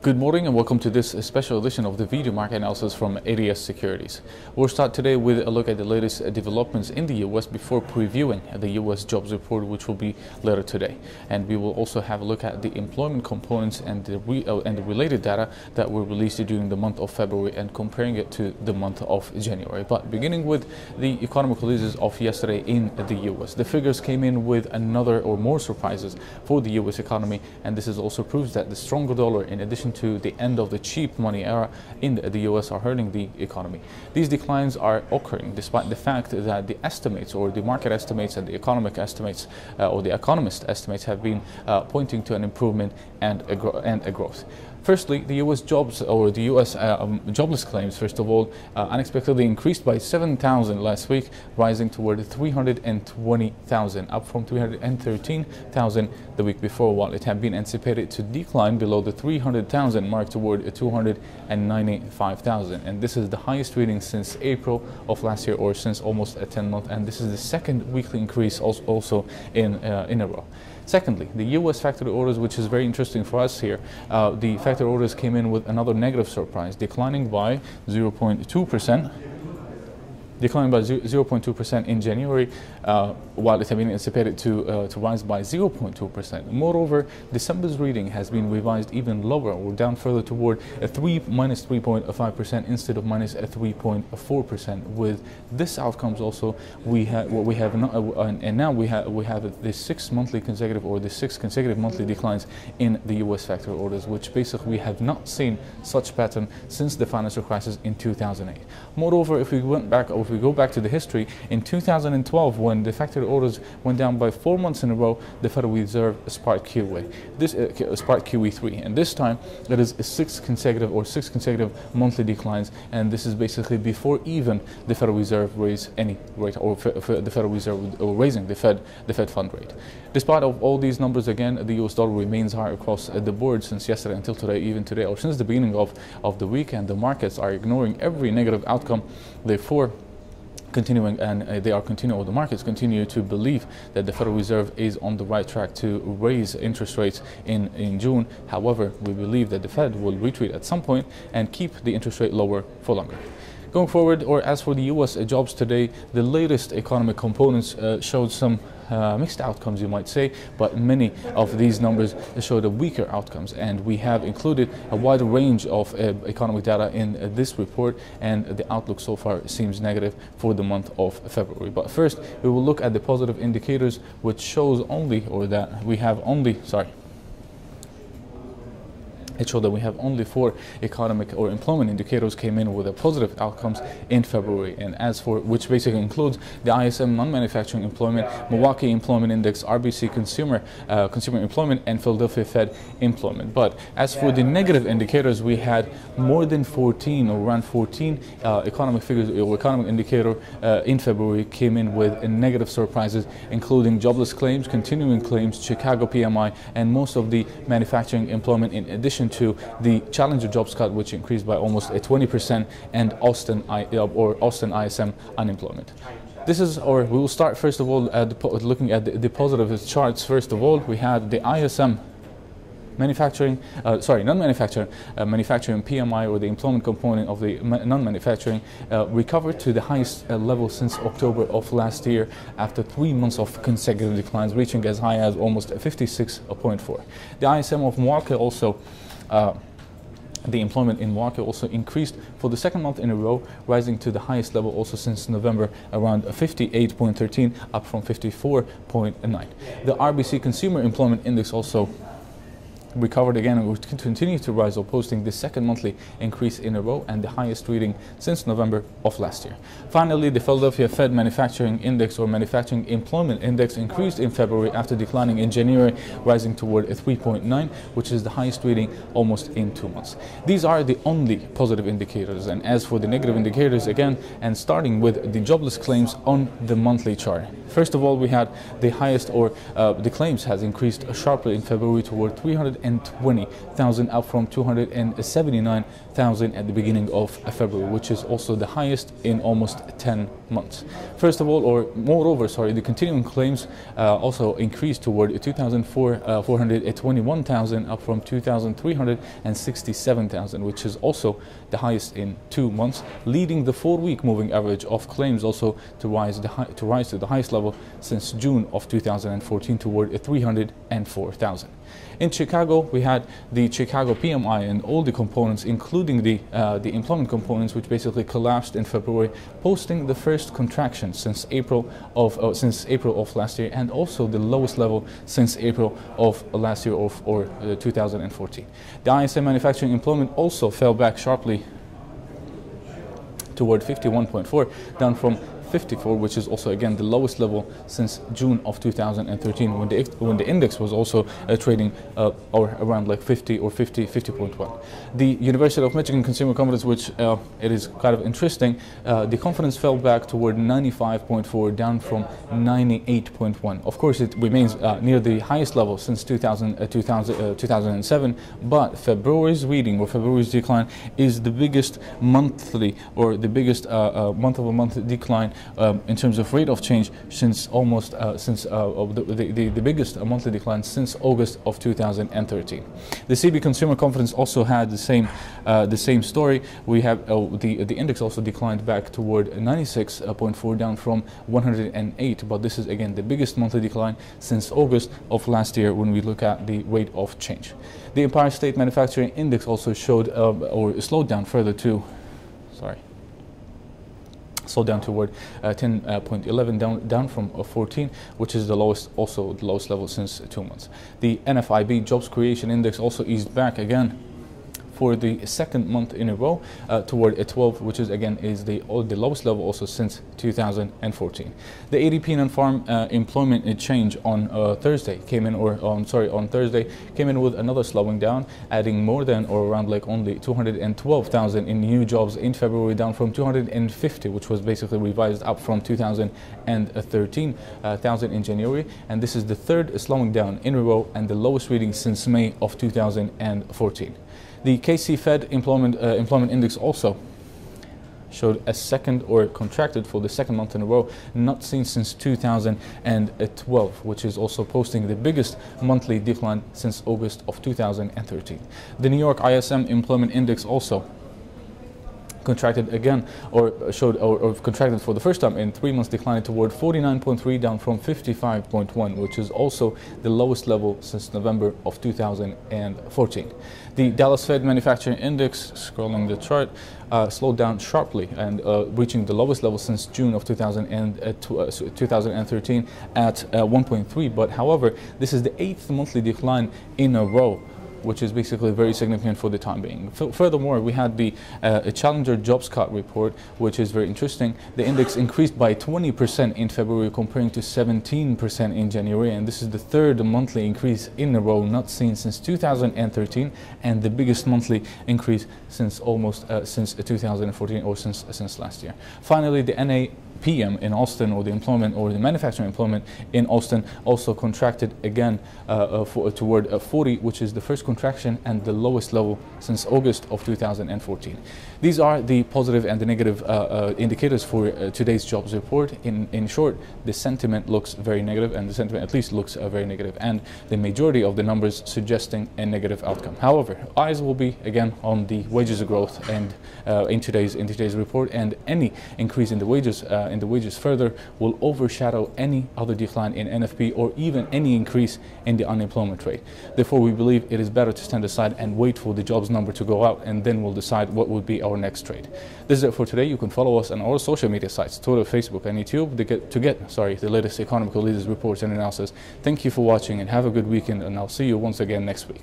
Good morning and welcome to this special edition of the video market analysis from ADS Securities. We'll start today with a look at the latest developments in the US before previewing the US jobs report, which will be later today. And we will also have a look at the employment components and the related data that were released during the month of February and comparing it to the month of January. But beginning with the economic releases of yesterday in the US, the figures came in with another or more surprises for the US economy, and this is also proves that the stronger dollar, in addition to the end of the cheap money era in the US, are hurting the economy. These declines are occurring despite the fact that the estimates, or the market estimates and the economic estimates, or the economist estimates, have been pointing to an improvement and a growth. Firstly, the US jobs, or the US jobless claims, first of all, unexpectedly increased by 7,000 last week, rising toward 320,000, up from 313,000 the week before, while it had been anticipated to decline below the 300,000 mark toward 295,000. And this is the highest reading since April of last year, or since almost a 10-month, and this is the second weekly increase also in a row. Secondly, the US factory orders, which is very interesting for us here, the factory orders came in with another negative surprise, declining by 0.2%. Declining by 0.2% in January, while it had been anticipated to rise by 0.2%. Moreover, December's reading has been revised even lower, or down further toward minus 3.5% instead of minus 3.4%. With this outcomes also, now we have the six consecutive monthly declines in the US factory orders, which basically we have not seen such pattern since the financial crisis in 2008. Moreover, if we go back to the history, in 2012, when the factory orders went down by 4 months in a row, the Federal Reserve sparked QE3, and this time it is six consecutive monthly declines, and this is basically before even the Federal Reserve raised any rate, or the Federal Reserve raising the Fed fund rate. Despite of all these numbers, again, the US dollar remains high across the board since yesterday until today, even today, or since the beginning of the week, and the markets are ignoring every negative outcome. Therefore, the markets continue to believe that the Federal Reserve is on the right track to raise interest rates in June. However, we believe that the Fed will retreat at some point and keep the interest rate lower for longer. Going forward, or as for the US jobs today, the latest economic components showed some mixed outcomes, you might say, but many of these numbers showed weaker outcomes, and we have included a wide range of economic data in this report, and the outlook so far seems negative for the month of February. But first, we will look at the positive indicators, which shows only, or that we have only, it showed that we have only 4 economic or employment indicators came in with a positive outcomes in February, and as for which basically includes the ISM non-manufacturing employment, Milwaukee employment index, RBC consumer employment, and Philadelphia Fed employment. But as for the negative indicators, we had more than 14, or around 14 economic figures or economic indicator in February came in with negative surprises, including jobless claims, continuing claims, Chicago PMI, and most of the manufacturing employment, in addition to the Challenger jobs cut, which increased by almost 20%, and Austin ISM unemployment. We will start first of all looking at the positive charts. First of all, we had the ISM manufacturing PMI, or the employment component of the non-manufacturing, recovered to the highest level since October of last year, after 3 months of consecutive declines, reaching as high as almost 56.4. The ISM of Milwaukee also the employment in Milwaukee also increased for the second month in a row, rising to the highest level also since November, around 58.13, up from 54.9. The RBC Consumer Employment Index also recovered again and will continue to rise, posting the second monthly increase in a row and the highest reading since November of last year. Finally, the Philadelphia Fed Manufacturing Index, or Manufacturing Employment Index, increased in February after declining in January, rising toward 3.9, which is the highest reading almost in 2 months. These are the only positive indicators, and as for the negative indicators, again, and starting with the jobless claims on the monthly chart. First of all, we had the highest, or the claims has increased sharply in February toward 300,000 220,000, up from 279,000 at the beginning of February, which is also the highest in almost 10 months. First of all, or moreover, sorry, the continuing claims also increased toward 421,000, up from 2,367,000, which is also the highest in 2 months, leading the 4-week moving average of claims also to rise to the highest level since June of 2014, toward 304,000. In Chicago, we had the Chicago PMI and all the components, including the employment components, which basically collapsed in February, posting the first contraction since April of last year, and also the lowest level since April of last year, or 2014. The ISM manufacturing employment also fell back sharply toward 51.4, down from 54, which is also again the lowest level since June of 2013, when the index was also trading or around like 50 or 50.1. The University of Michigan Consumer Confidence, which it is kind of interesting, the confidence fell back toward 95.4, down from 98.1. Of course, it remains near the highest level since 2007, but February's reading, or February's decline, is the biggest monthly, or the biggest month-over-month decline in terms of rate of change since almost the biggest monthly decline since August of 2013. The CB Consumer Confidence also had the same story. We have the index also declined back toward 96.4, down from 108, but this is again the biggest monthly decline since August of last year when we look at the rate of change. The Empire State Manufacturing Index also showed or slowed down further to, slowed down toward 10.11, down from 14, which is the lowest level since 2 months. The NFIB Jobs Creation Index also eased back again for the second month in a row toward a 12, which is again the lowest level also since 2014. The ADP non-farm employment change on Thursday came in, on Thursday came in with another slowing down, adding more than, or around like only 212,000 in new jobs in February, down from 250, which was basically revised up from 213,000 in January, and this is the third slowing down in a row and the lowest reading since May of 2014. The KC Fed employment index also showed a second, or contracted for the second month in a row, not seen since 2012, which is also posting the biggest monthly decline since August of 2013. The New York ISM employment index also contracted again, or contracted for the first time in 3 months, declining toward 49.3, down from 55.1, which is also the lowest level since November of 2014. The Dallas Fed Manufacturing Index, scrolling the chart, slowed down sharply and reaching the lowest level since June of 2013 at 1.3. But however, this is the 8th monthly decline in a row, which is basically very significant for the time being. Furthermore, we had the Challenger Jobs Cut report, which is very interesting. The index increased by 20% in February, comparing to 17% in January, and this is the third monthly increase in a row not seen since 2013, and the biggest monthly increase since since 2014, or since last year. Finally, the NAPM in Austin, or the employment, or the manufacturing employment in Austin, also contracted again toward 40, which is the first contraction and the lowest level since August of 2014. These are the positive and the negative indicators for today's jobs report. In short, the sentiment looks very negative, and the sentiment at least looks very negative, and the majority of the numbers suggesting a negative outcome. However, eyes will be again on the wages growth and in today's report, and any increase in the wages further will overshadow any other decline in NFP, or even any increase in the unemployment rate. Therefore, we believe it is better to stand aside and wait for the jobs number to go out, and then we'll decide what would be our next trade. This is it for today. You can follow us on our social media sites, Twitter, Facebook, and YouTube, to get the latest economical leaders reports and analysis. Thank you for watching, and have a good weekend, and I'll see you once again next week.